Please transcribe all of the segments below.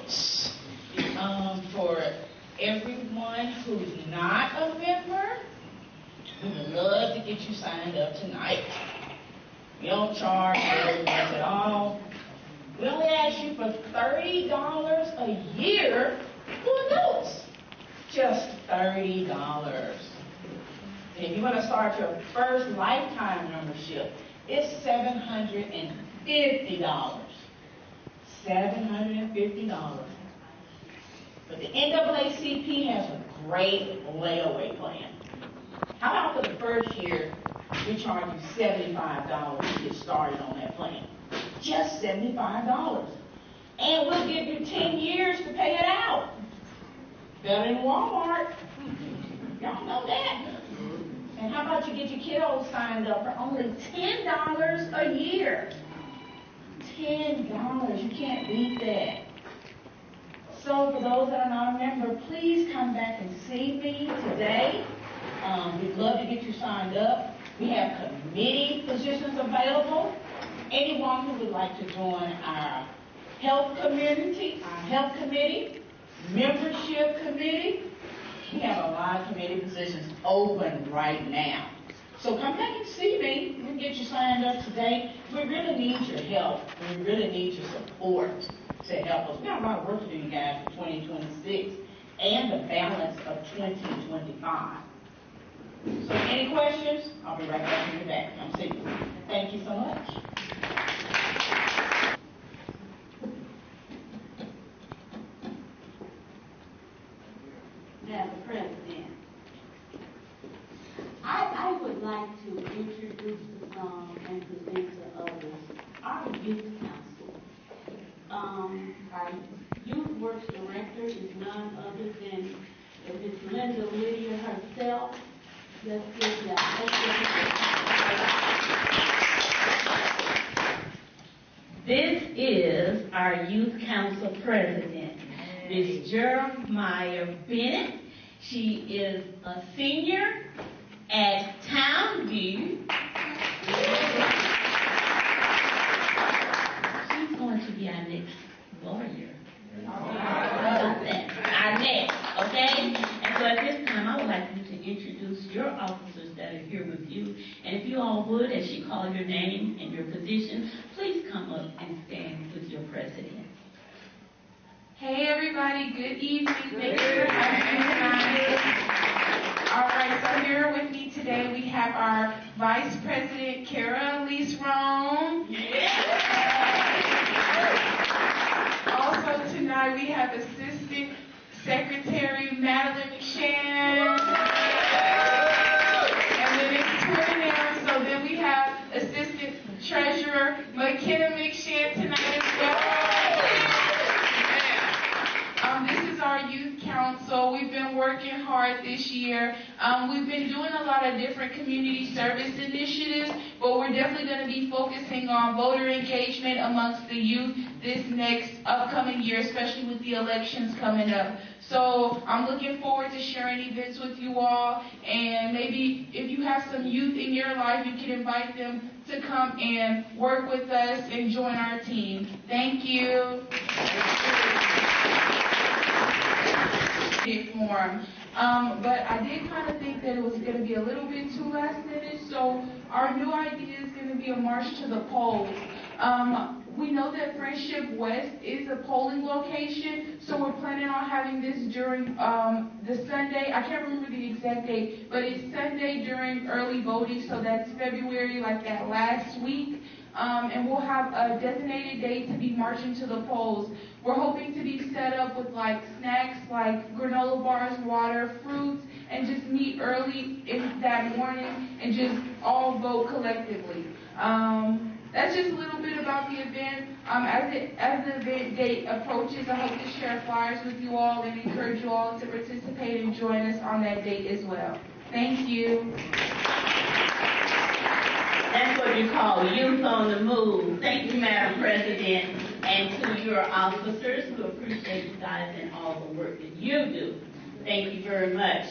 notes for everyone who's not a member. We would love to get you signed up tonight. We don't charge very much at all. We only ask you for $30 a year for notes. Just $30. And if you want to start your first lifetime membership, it's $750. $750. But the NAACP has a great layaway plan. How about for the first year, we charge you $75 to get started on that plan? Just $75. And we'll give you 10 years to pay it out. Better than Walmart. Y'all know that. And how about you get your kiddos signed up for only $10 a year? $10. You can't beat that. So for those that are not a member, please come back and see me today. We'd love to get you signed up. We have committee positions available. Anyone who would like to join our health committee, membership committee, we have a lot of committee positions open right now. So come back and see me. We'll get you signed up today. We really need your help. We really need your support to help us. We have a lot of work to do, you guys, for 2026 and the balance of 2025. So any questions? I'll be right back in the back. Come see you. Thank you so much. Madam President, I would like to introduce the song and present to others our youth council. Our youth works director is none other than Ms. Linda Lydia herself. Let's give that. This is our youth council president, Ms. Jeremiah Bennett. She is a senior at Townview. She's going to be our next lawyer. Our next, okay? And so at this time, I would like you to introduce your officers that are here with you. And if you all would, as she calls your name and your position, please come up and stand with your president. Hey everybody, good evening. Thank you for having me tonight. All right, so here with me today we have our Vice President, Kara Elise Rome. Also tonight we have Assistant Secretary, Madeline McShann. And then it's twin there, so then we have Assistant Treasurer, McKenna McShann tonight as well. This is our youth council. We've been working hard this year. We've been doing a lot of different community service initiatives, but we're definitely going to be focusing on voter engagement amongst the youth this next upcoming year, especially with the elections coming up. So I'm looking forward to sharing events with you all, and maybe if you have some youth in your life, you can invite them to come and work with us and join our team. Thank you. Form. But I did kind of think that it was going to be a little bit too last minute, so our new idea is going to be a march to the polls. We know that Friendship West is a polling location, so we're planning on having this during the Sunday. I can't remember the exact date, but it's Sunday during early voting, so that's February, like that last week. And we'll have a designated date to be marching to the polls. We're hoping to be set up with like snacks like granola bars, water, fruits, and just meet early in that morning and just all vote collectively. That's just a little bit about the event. As the event date approaches, I hope to share flyers with you all and encourage you all to participate and join us on that date as well. Thank you. That's what you call youth on the move. Thank you, Madam President, and to your officers who appreciate you guys and all the work that you do. Thank you very much.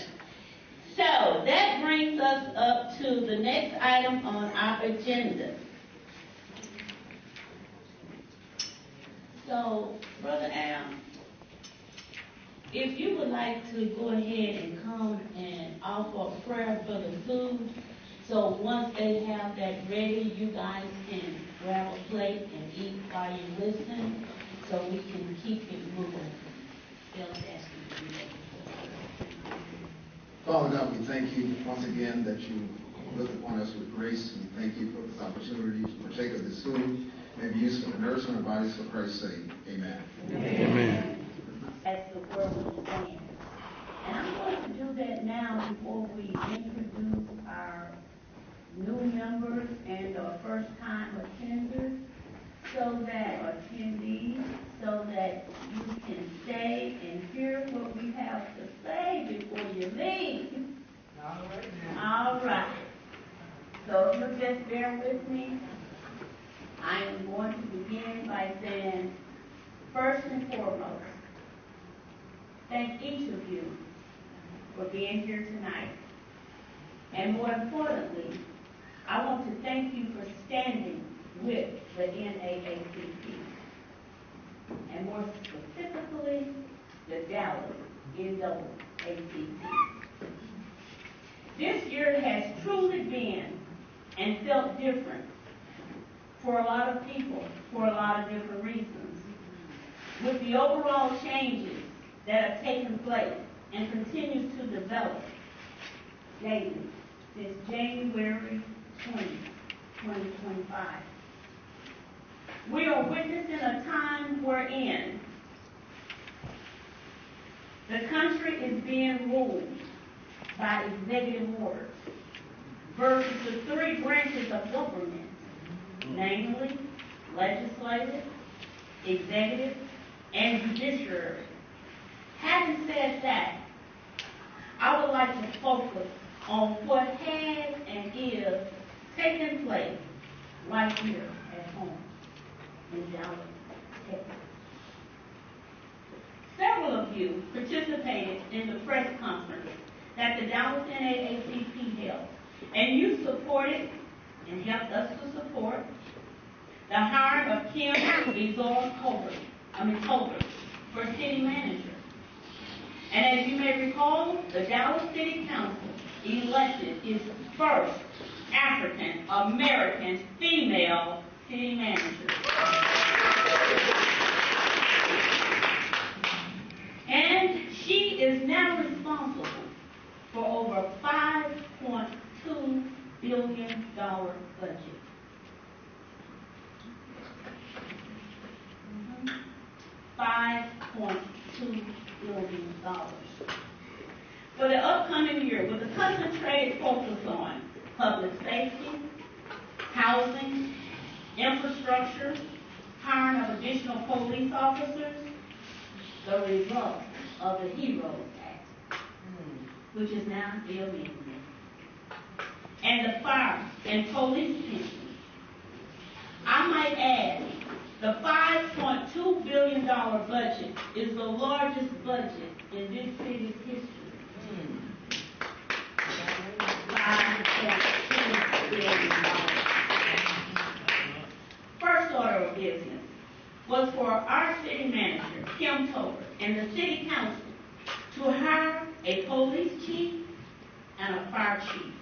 So that brings us up to the next item on our agenda. So, Brother Al, if you would like to go ahead and come and offer a prayer for the food, so once they have that ready, you guys can grab a plate and eat while you listen, so we can keep it moving. They'll ask you to do that. Father God, we thank you once again that you look upon us with grace. We thank you for this opportunity to partake of this food and be used for the nourishment of our bodies for Christ's sake. Amen. Amen. That's the word we stand. And I'm going to do that now before we introduce our new members and our first-time attenders, attendees, so that you can stay and hear what we have to say before you leave. All right. So if you'll just bear with me, I am going to begin by saying, first and foremost, thank each of you for being here tonight. And more importantly, I want to thank you for standing with the NAACP. And more specifically, the Dallas NAACP. This year has truly been and felt different for a lot of people for a lot of different reasons. With the overall changes that have taken place and continue to develop daily since January 20, 2025. We are witnessing a time wherein the country is being ruled by executive orders versus the three branches of government, namely legislative, executive, and judiciary. Having said that, I would like to focus on what has and is taking place right here at home in Dallas, Texas. Several of you participated in the press conference that the Dallas NAACP held, and you supported and helped us to support the hire of Kim Tolbert for city manager. And as you may recall, the Dallas City Council elected its first African American female city manager. And she is now responsible for over $5.2 billion budget. $5.2 billion. For the upcoming year, with a concentrated focus on public safety, housing, infrastructure, hiring of additional police officers, the result of the HEROES Act, which is now the amendment, and the fire and police pension. I might add, the $5.2 billion budget is the largest budget in this city's history. $5.2 billion. First order of business was for our city manager, Kim Tolbert, and the city council to hire a police chief and a fire chief.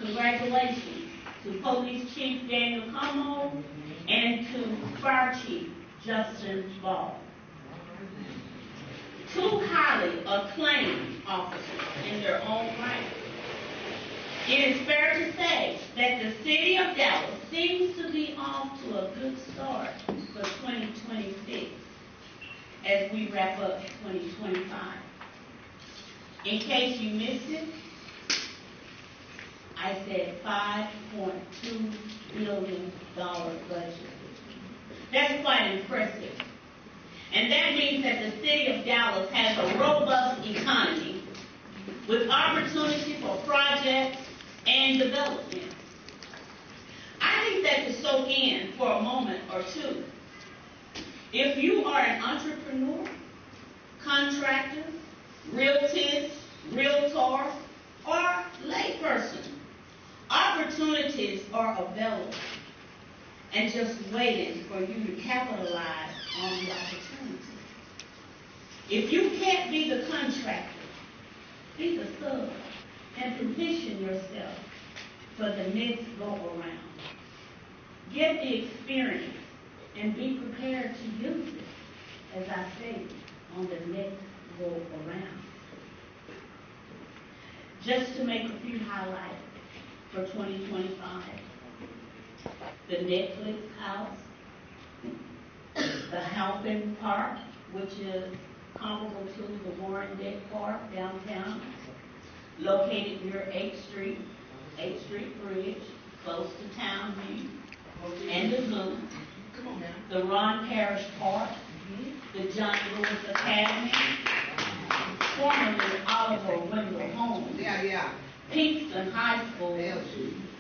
Congratulations to Police Chief Daniel Como and to Fire Chief Justin Ball. Two highly acclaimed officers in their own right. It is fair to say that the city of Dallas seems to be off to a good start for 2026 as we wrap up 2025. In case you missed it, I said $5.2 billion budget. That's quite impressive. And that means that the city of Dallas has a robust economy with opportunity for projects and development. I need that to soak in for a moment or two. If you are an entrepreneur, contractor, realtor, or layperson, opportunities are available and just waiting for you to capitalize on the opportunity. If you can't be the contractor, be the sub and position yourself for the next go around. Get the experience and be prepared to use it, as I stated, on the next go around. Just to make a few highlights for 2025. The Netflix house, the Halpin Park, which is comparable to the Warren Deck Park downtown, located near 8th Street Bridge, close to Town View, and the zoo. The Ron Parrish Park, the John Lewis Academy, formerly Oliver Wendell Holmes, Kingston High School,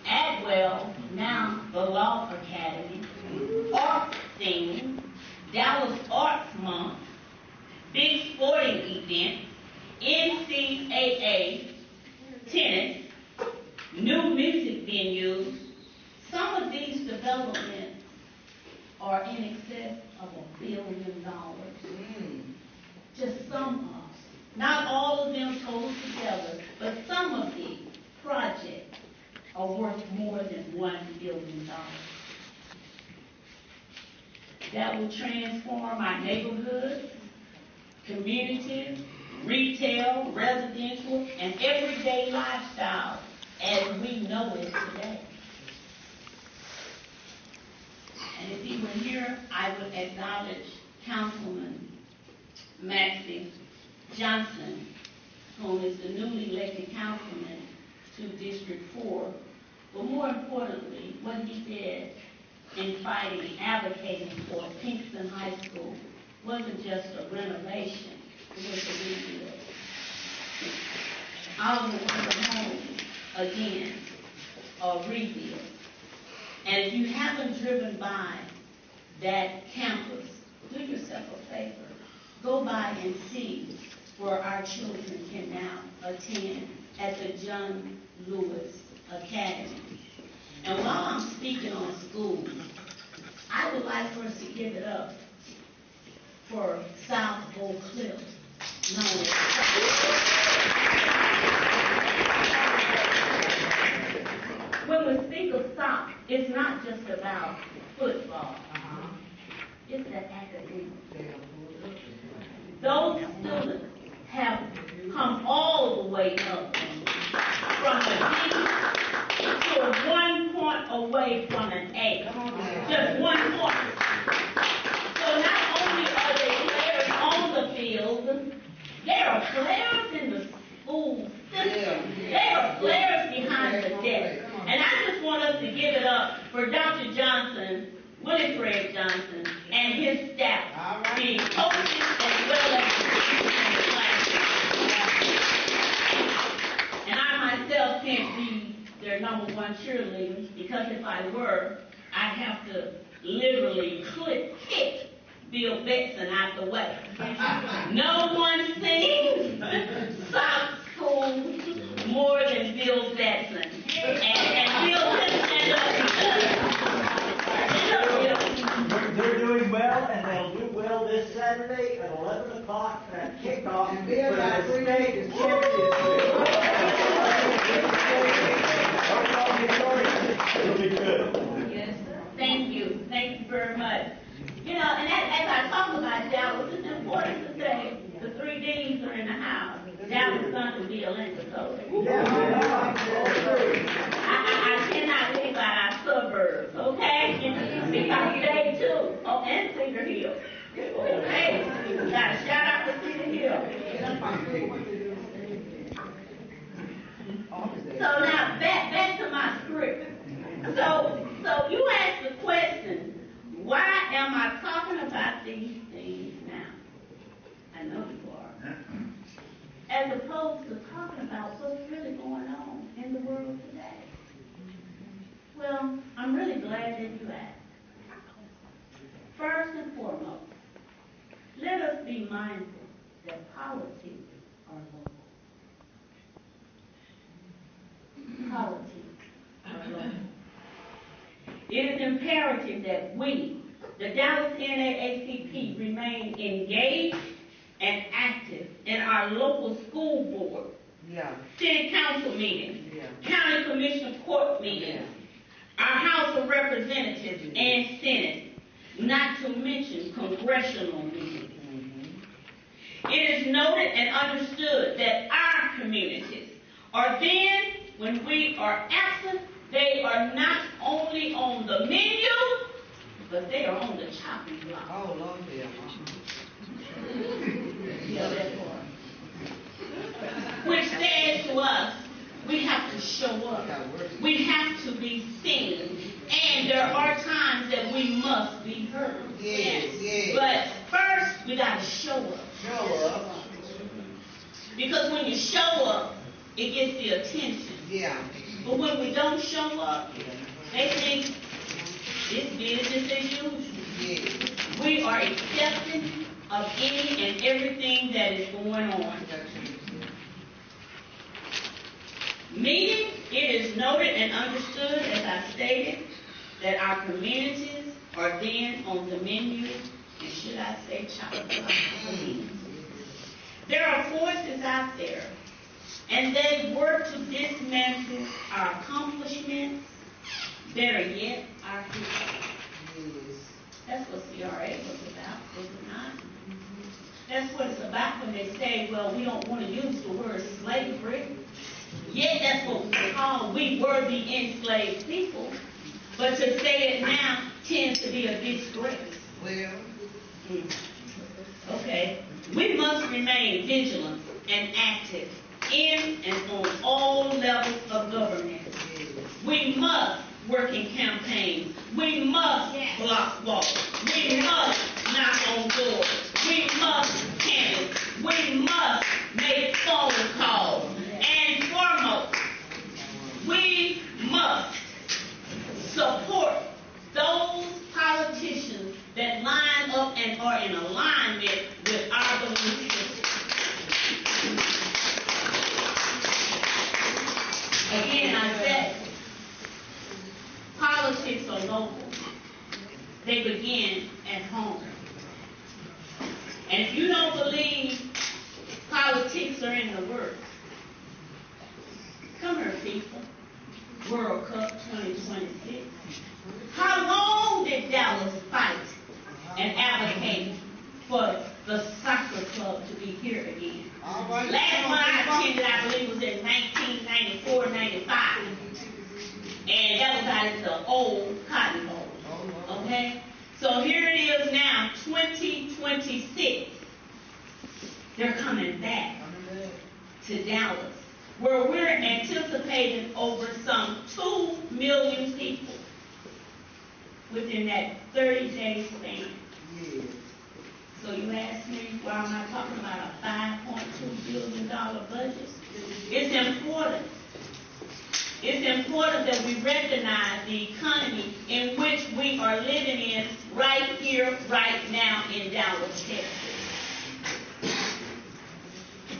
Adwell, now the Law Academy, Art Scene, Dallas Arts Month, big sporting events, NCAA, tennis, new music venues. Some of these developments are in excess of $1 billion. Just some of them. Not all of them totaled together, but some of these projects are worth more than $1 billion. That will transform our neighborhoods, communities, retail, residential, and everyday lifestyle as we know it today. And if he were here, I would acknowledge Councilman Maxie Johnson, who is the newly elected councilman to District 4, but more importantly, what he did in fighting, advocating for Kingston High School wasn't just a renovation, it was a rebuild. Oliver Wendell Holmes, again, a rebuild. And if you haven't driven by that campus, do yourself a favor. Go by and see where our children can now attend at the John Lewis Academy. And while I'm speaking on schools, I would like for us to give it up for South Oak Cliff, known as when we speak of South, it's not just about football. It's the academic. Those students have come all the way up from a D to 1 point away from an A. Just 1 point. So not only are they players on the field, they are players in the school system. They are players behind the desk. And I just want us to give it up for Dr. Johnson, Winifred Johnson, and his staff, being coaches as well as the classroom. And I myself can't be their #1 cheerleader, because if I were, I'd have to literally kick Bill Betson out the way. No one sings South School more than Bill Betson. And Bill can stand up. They're doing well, and they'll do well this Saturday at 11 o'clock at kickoff for the state championship. It'll be good. Yes, sir. Thank you. Thank you very much. You know, and as I talk about Dallas, it's important to say the 3 Ds are in the house. Dallas, Thunder, and Dakota. I cannot leave out our suburbs, okay? Because they too. Oh, and Cedar Hill. Hey, got to shout out to Cedar Hill. So now back to my script. So you asked the question, why am I talking about these things now? I know you are. As opposed to talking about what's really going on in the world today. Well, I'm really glad that you asked. First and foremost, let us be mindful that politics are local. Politics are local. It is imperative that we, the Dallas NAACP, remain engaged and active in our local school board, city council meetings, county commissioner court meetings, our House of Representatives and Senate, not to mention congressional meetings. It is noted and understood that our communities are then, when we are absent, they are not only on the menu, but they are on the chopping block. Oh, Lord, yeah. Which says to us, we have to show up. We have to be seen. And there are times that we must be heard. Yes. But first, we got to show up. Show up. Because when you show up, it gets the attention. Yeah. But when we don't show up, they think it's business as usual. Yeah. We are accepting of any and everything that is going on. Meaning, it is noted and understood, as I stated, that our communities are then on the menu, and should I say chopping block. There are forces out there, and they work to dismantle our accomplishments, better yet, our history. That's what CRA was about, was it not? That's what it's about when they say, well, we don't want to use the word slavery. Yet that's what we call, we were the enslaved people. But to say it now tends to be a disgrace. Well. Okay. We must remain vigilant and active in and on all levels of government. We must work in campaigns. We must block walls. We must knock on doors. We must canvass. We must make phone calls. And foremost, we must support those politicians that line up and are in alignment with our belief system. Again, I said, politics are local. They begin at home. And if you don't believe politics are in the works, come here, people. World Cup 2026. How long did Dallas fight and advocate for the soccer club to be here again? Last one I attended, I believe, was in 1994, 95. And that was out at the old Cotton Bowl. Okay? So here it is now, 2026. They're coming back to Dallas, where we're anticipating over some 2 million people within that 30-day span. Yeah. So you ask me, why am I talking about a $5.2 billion budget? It's important. It's important that we recognize the economy in which we are living in right here, right now in Dallas, Texas.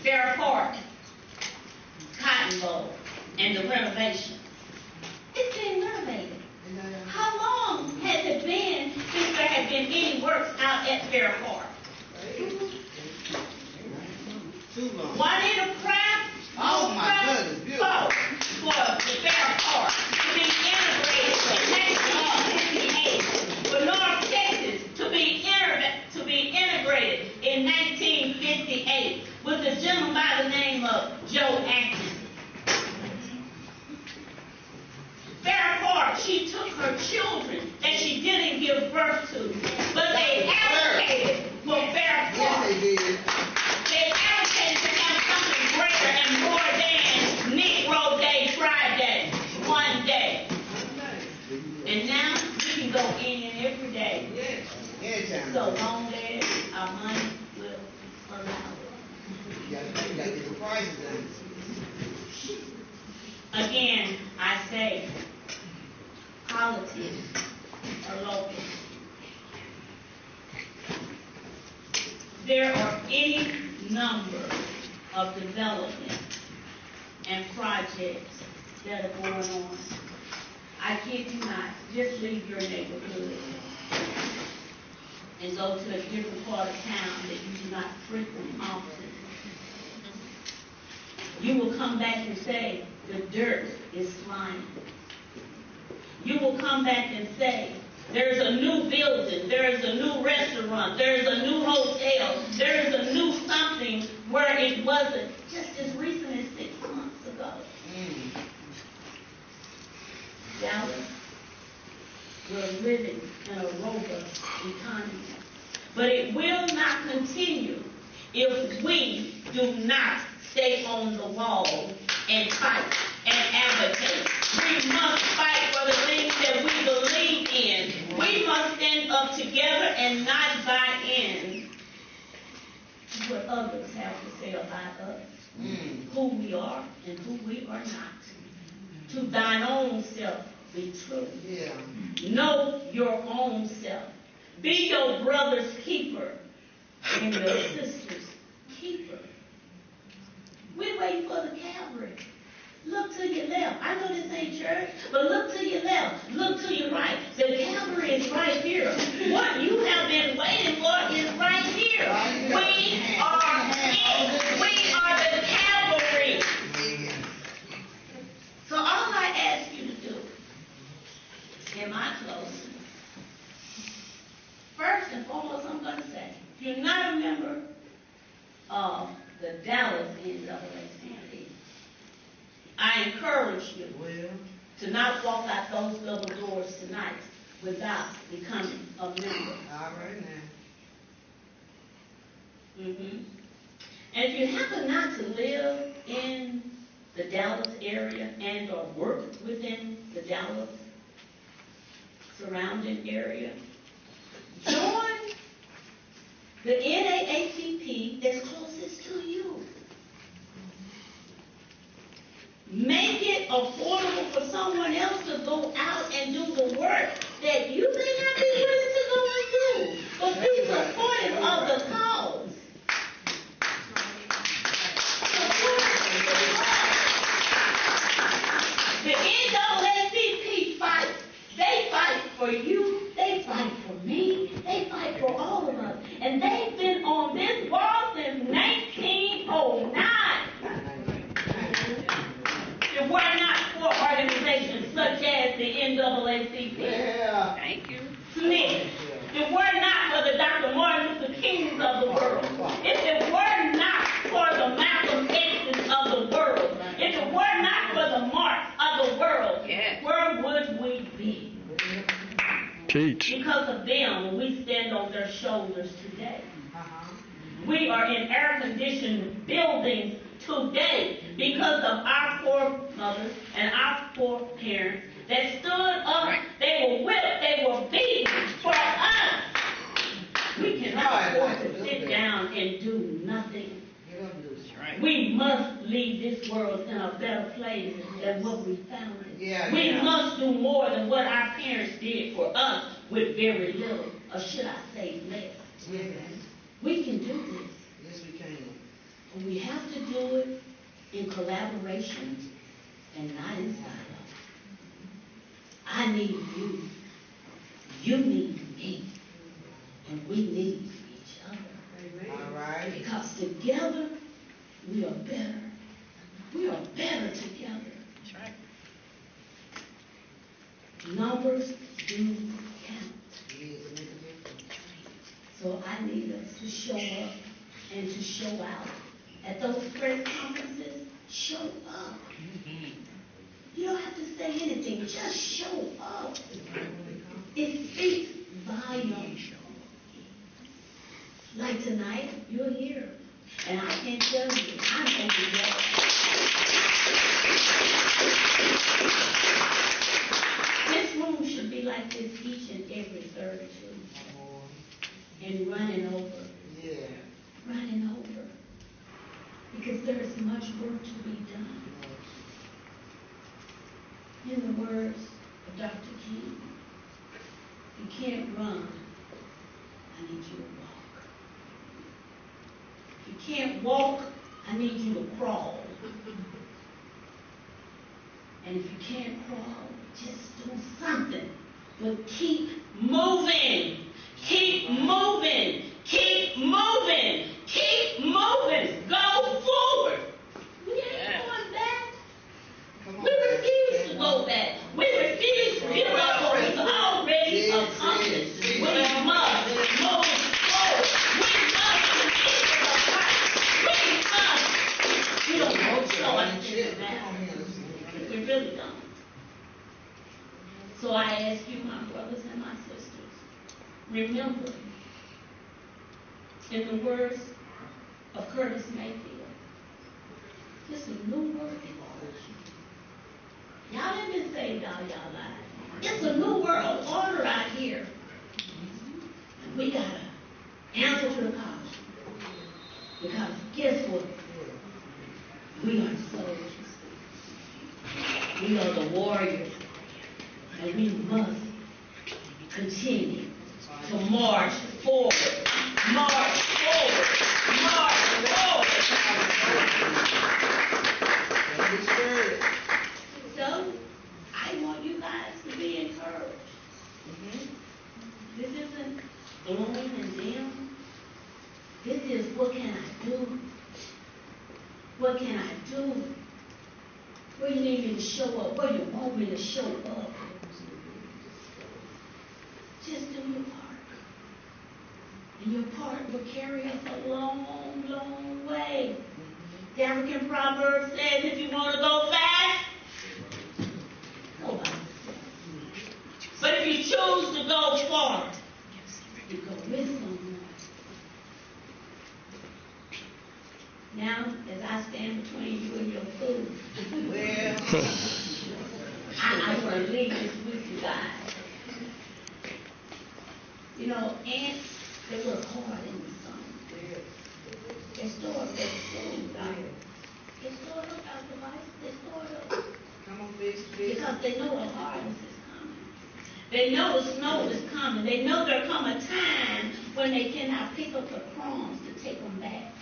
Fair Park, Cotton Bowl, and the renovation. It's been renovated. How long has it been since there have been any works out at Fair Park? Too long. Juanita Craft, Oh, my goodness, beautiful. for the Fair Park to be integrated in 1958, for North Texas to be integrated in 1958 with a gentleman by the name of Joe Atkins. Fair Park, she took her children that she didn't give birth to, but they advocated for Fair Park. Yes, they did. They advocated to have something greater and more than Negro Day Friday, one day. And now we can go in every day. Anytime. So long as our money will allow it. You got to get the prices down. Again, I say, politics are local. There are any number of developments and projects that are going on. I kid you not, just leave your neighborhood and go to a different part of town that you do not frequent You will come back and say, the dirt is flying. You will come back and say, there's a new building, there's a new restaurant, there's a new hotel, there's a new something where it wasn't just as recent as 6 months ago. Dallas, we're living in a robust economy. But it will not continue if we do not stay on the wall and fight and advocate. We must fight for the things that we believe in. We must stand up together and not buy in to what others have to say about us, who we are and who we are not. To thine own self be true. Know your own self. Be your brother's keeper and your sister's keeper. We're waiting for the cavalry. Look to your left. I know this ain't church, but look to your left. Look to your right. The cavalry is right here. What you have been waiting for is right here. We are it. We are the cavalry. So all I ask you to do, in my closing, first and foremost, I'm going to say, if you're not a member of the Dallas NAACP, I encourage you to not walk out those double doors tonight without becoming a member. All right now. And if you happen not to live in the Dallas area and or work within the Dallas surrounding area, join the NAACP that's closest to you. Make it affordable for someone else to go out and do the work that you may not be willing to go and do, but be supportive of the cause. The NAACP fight. They fight for you. They fight for me. They fight for all of us. And they've been on this wall since 1909. If we're not for organizations such as the NAACP. Yeah. Thank you. Smith. If we're not for the Dr. Martin Luther Kings of the world. If we're not for the Malcolm X's of the world. If it were not for the Marks of the world, where would we be? Teach. Because of them, we stand on their shoulders today. We are in air-conditioned buildings today because of our foremothers and our foreparents that stood up. They were whipped, they were beaten for us. We cannot afford to sit down and do nothing. We must leave this world in a better place than what we found it. We must do more than what our parents did for us with very little, or should I say less. We can do this. Yes, we can. And we have to do it in collaboration and not in silos. I need you. You need me. And we need each other. All right. Because together, we are better. We are better together. That's right. Numbers do count. So I need us to show up and to show out. At those press conferences, show up. You don't have to say anything, just show up. It speaks volumes. Like tonight, you're here. And I can't tell you, I thank you, God. This room should be like this each and every third Tuesday. And running over. Yeah. Running over. Because there is much work to be done. In the words of Dr. King, you can't run. I need you to walk. If you can't walk, I need you to crawl. And if you can't crawl, just do something. But keep moving. Keep moving. Keep moving. Keep moving. Go forward. We ain't remember, in the words of Curtis Mayfield, it's a new world. Y'all ain't been saved all y'all lives. It's a new world order out here. And we gotta answer to the call. Because guess what? We are the soldiers. We are the warriors. And we must continue to march forward. March forward. March forward. So, I want you guys to be encouraged. This isn't gloom and dim. This is, what can I do? What can I do? Where you need me to show up? Where you want me to show up? Just do your part. And your part will carry us a long, long way. The African proverb says, if you want to go fast, go fast. But if you choose to go far, you go with someone. Now, as I stand between you and your food, I want to leave this with you guys. You know, ants, they work hard in the sun. They store up their food. They store it up out the life. They store it up. Because they know the harvest is coming. They know the snow is coming. They know there'll come a time when they cannot pick up the crumbs to take them back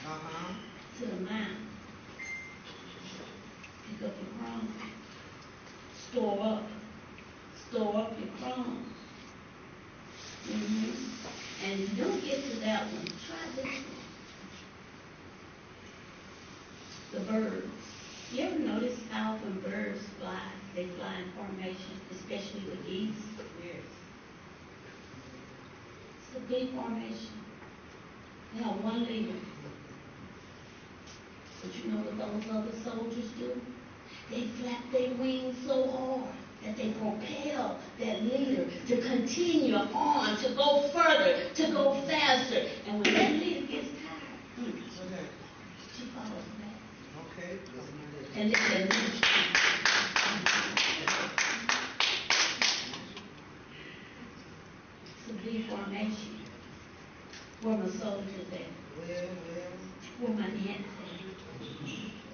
to the mountain. Pick up your crumbs. Store up your crumbs. And if you don't get to that one, try this one. The birds. You ever notice how when birds fly, they fly in formation, especially the geese? Yes. It's a big formation. They have one leader. But you know what those other soldiers do? They flap their wings so hard that they propel that leader to continue on, to go further, to go faster. And when that leader gets tired, she follows back. Okay. And then it's a big formation. Where my soldiers at? Where my ants at?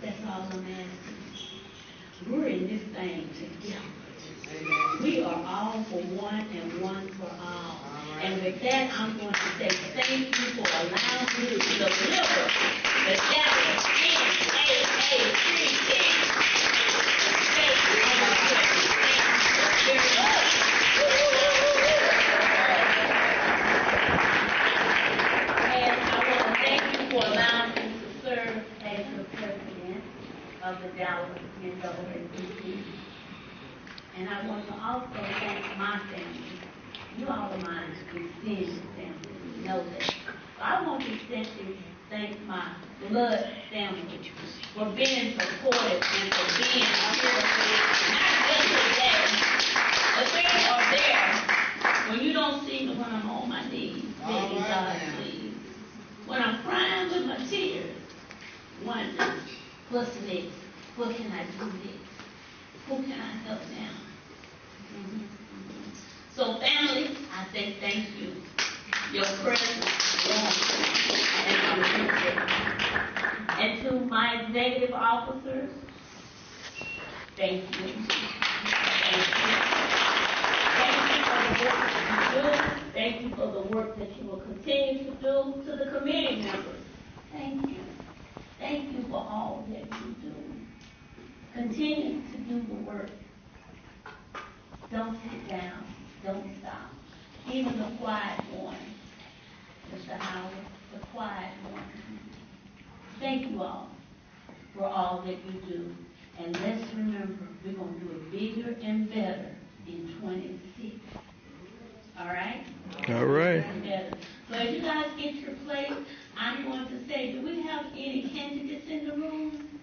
That's all I'm asking. We're in this thing together. We are all for one and one for all. And with that, I'm going to say thank you for allowing me to deliver the Dallas NAACP. Thank you very much. And I want to thank you for allowing me to serve as the president of the Dallas NAACP. And I want to also thank my family. You all are my extended family. You know that. So I want to thank my blood family for being supportive and for being here. Not just today, but they are there when you don't see me when I'm on my knees, begging God, please. When I'm crying with my tears, wondering, what's next? What can I do next? Who can I help now? So family, I say thank you. Your presence and to my executive officers, thank you. Thank you for the work that you will continue to do. To the committee members, thank you. Thank you for all that you do. Continue to do the work. Don't sit down. Don't stop. Even the quiet one, Mr. Howard, the quiet one. Thank you all for all that you do. And let's remember, we're going to do it bigger and better in 26. All right? All right. So as you guys get your place, I'm going to say, do we have any candidates in the room?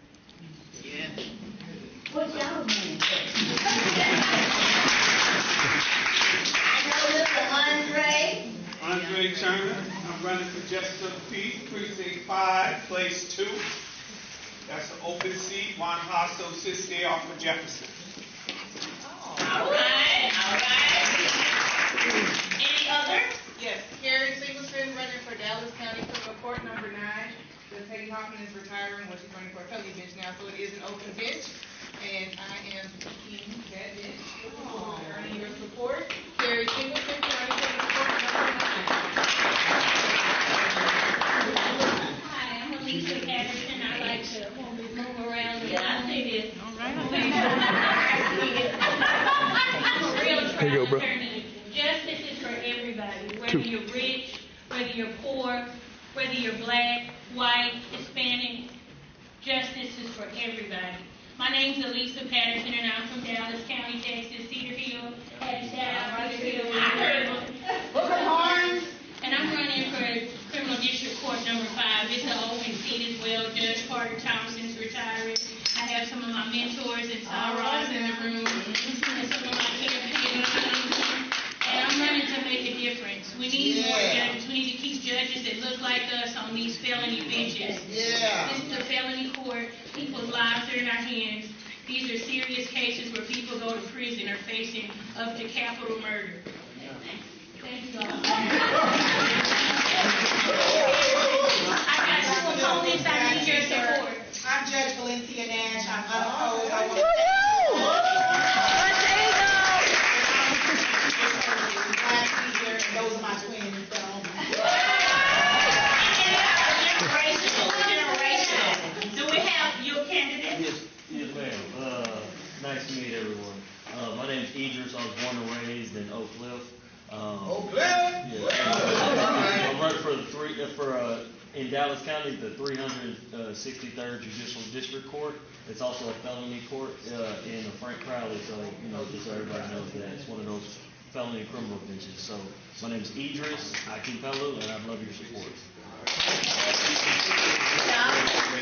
Yeah. What y'all name? I know Mr. Andre. running for Justice of the Peace, Precinct 5, Place 2. That's an open seat. Juan Hasso sits there off of Jefferson. All right. Any other? Yes, Carrie Singleton running for Dallas County Criminal Court number 9. The Peggy Hoffman is retiring, she's running for a felony bench now, so it is an open bench. And I am seeking that bench. Earning your support. Carrie Singleton running for the court number 9. Hi, I'm Alicia Patterson. I like to move around. Yeah, I see this. I'm a real Here you go, trial bro. attorney. Justice is for everybody, whether you're rich, whether you're poor, whether you're black, white, Hispanic. Justice is for everybody. My name's Alicia Patterson, and I'm from Dallas County, Texas, Cedar Hill. Cedar Hill. And I'm running for Criminal District Court number 5. It's an open seat as well. Judge Carter Thompson's retiring. I have some of my mentors and Ross in the room, and some of my caregivers. And I'm running to make a difference. We need more judges. We need to keep judges that look like us on these felony benches. This is a felony court. People's lives are in our hands. These are serious cases where people go to prison or facing up to capital murder. Thank you all. I got some opponents. I need your support. I'm Judge Valencia Nash. I'm unopposed. I want to those are my twins. Generation. Do we have your candidate? Yes, ma'am. Nice to meet everyone. My name is Idris. I was born and raised in Oak Cliff. Yeah. I'm running for in Dallas County, the 363rd Judicial District Court. It's also a felony court in Frank Crowley, so just so everybody knows that it's one of those felony criminal benches. So my name is Idris Akipelu, and I'd love your support.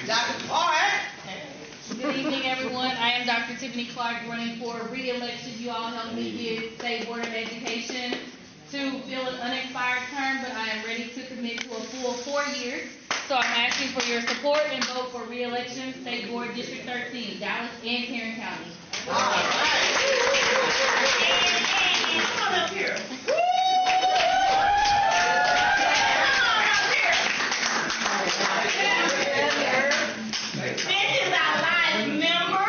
Dr. Clark. Good evening, everyone. I am Dr. Tiffany Clark, running for re-election. You all helped me get State Board of Education to fill an unexpired term, but I am ready to commit to a full 4 years. So I'm asking for your support and vote for re-election, State Board District 13, Dallas and Tarrant County. All right. And come up here. This is our live member.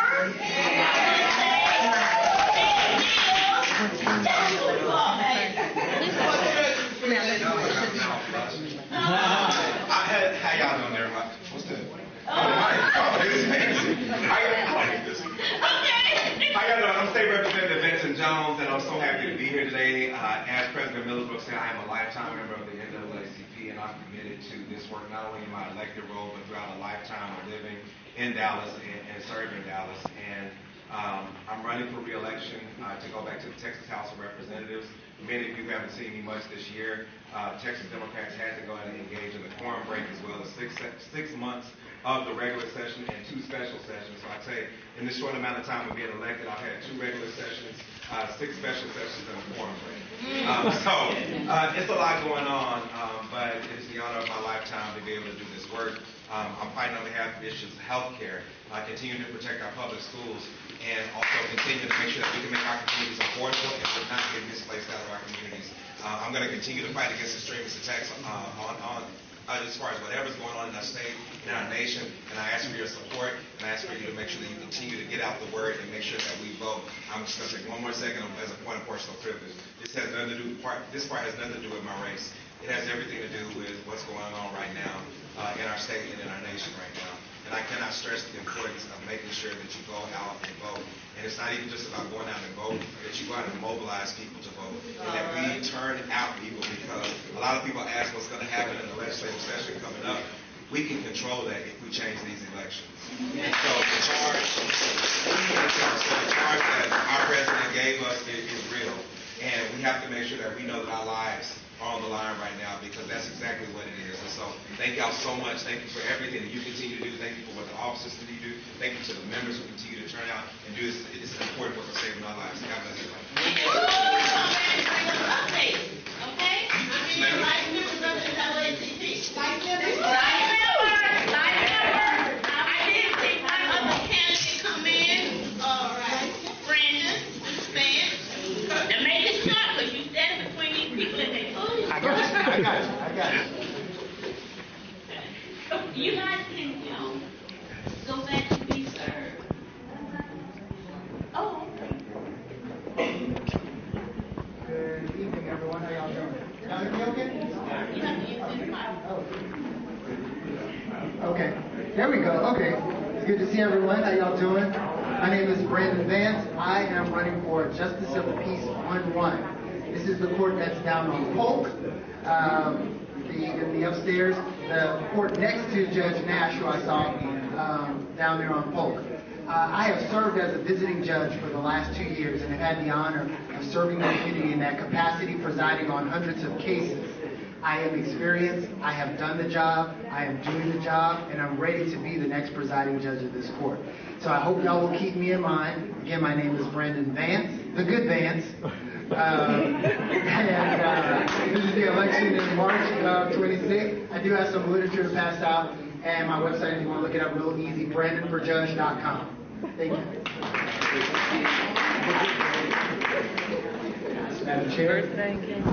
How y'all doing there? What's that? How y'all doing? I'm State Representative Vincent Jones, and I'm so happy to be here today. As President Middlebrook said, I am a lifetime member of the NAACP, and I'm committed to this work not only in my elected role, but throughout a lifetime of living in Dallas and serving Dallas. And I'm running for re-election to go back to the Texas House of Representatives. Many of you haven't seen me much this year. Texas Democrats had to go ahead and engage in the quorum break as well as six months of the regular session and 2 special sessions. So I'd say in this short amount of time of being elected, I've had 2 regular sessions, 6 special sessions, and a quorum break. So it's a lot going on, but it is the honor of my lifetime to be able to do this work. I'm fighting on behalf of issues of health care, continuing to protect our public schools, and also continue to make sure that we can make our communities affordable and we're not getting displaced out of our communities. I'm going to continue to fight against extremist attacks as far as whatever's going on in our state, in our nation, and I ask for your support, and I ask for you to make sure that you continue to get out the word and make sure that we vote. I'm just going to take one more second as a point of personal privilege. This part has nothing to do with my race. It has everything to do with what's going on right now in our state and in our nation right now. And I cannot stress the importance of making sure that you go out and vote. And it's not even just about going out and vote, that you go out and mobilize people to vote. And that we turn out people, because a lot of people ask what's going to happen in the legislative session coming up. We can control that if we change these elections. And so the charge that our president gave us is real. And we have to make sure that we know that our lives are on the line right now, because that's exactly what it is. And so thank y'all so much. Thank you for everything that you continue to do. Thank you for what the officers continue to do. Thank you to the members who continue to turn out and do this. It's an important work of saving our lives. God bless everybody. Okay? I mean, like, You guys can, go back and be served. Oh, okay. Good evening, everyone. How y'all doing? Y'all hear me okay? You have to use this mic. Okay. There we go. Okay. It's good to see everyone. How y'all doing? My name is Brandon Vance. I am running for Justice of the Peace 1-1. This is the court that's down on Polk. The upstairs, the court next to Judge Nash, who I saw down there on Polk. I have served as a visiting judge for the last 2 years and have had the honor of serving the community in that capacity, presiding on hundreds of cases. I am experienced, I have done the job, I am doing the job, and I'm ready to be the next presiding judge of this court. So I hope y'all will keep me in mind. Again, my name is Brandon Vance, the good Vance. This is the election in March 26th. I do have some literature to pass out, and my website, if you want to look it up real easy, BrandonForJudge.com. Thank you. Madam Chair. Thank you.